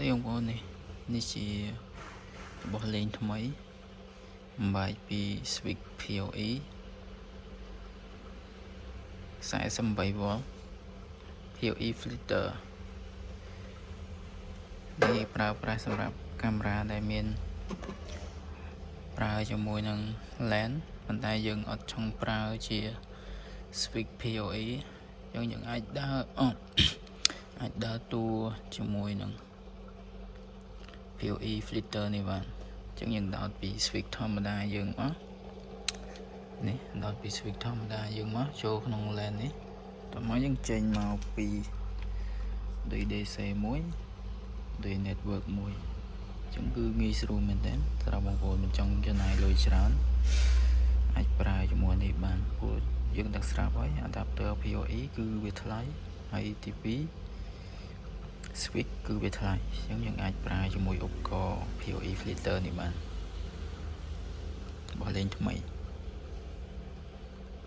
đây ông có nàyនេះជារបស់លេងថ្មីបាយពី switch PoE 48V PoE filter នេះប្រើប្រាស់សម្រាប់កាមេរ៉ាដែលមានប្រើជាមួយនឹង lens ប៉ុន្តែយើងអត់ចង់ប្រើជា switch PoE យើងអាចដើរអាចដើរតួជាមួយនឹង PoE filter នេះបានអញ្ចឹងយើងដោតពី switch ធម្មតាយើងមកនេះដោតពី switch ធម្មតាយើងមកចូលក្នុង lens នេះតោះមកយើងចេញមកពីដោយ DC មួយដោយ network មួយអញ្ចឹងគឺងាយស្រួលមែនតើសម្រាប់បងប្អូនមិនចង់ចំណាយលុយច្រើនអាចប្រើជាមួយនេះបានព្រោះយើងដឹងស្រាប់ហើយ adapter PoE គឺវាថ្លៃហើយទី2 switch គឺវាថ្លៃអញ្ចឹងយើងអាចប្រើជាមួយឧបករណ៍ PoE filter នេះបានរបស់លេងថ្មី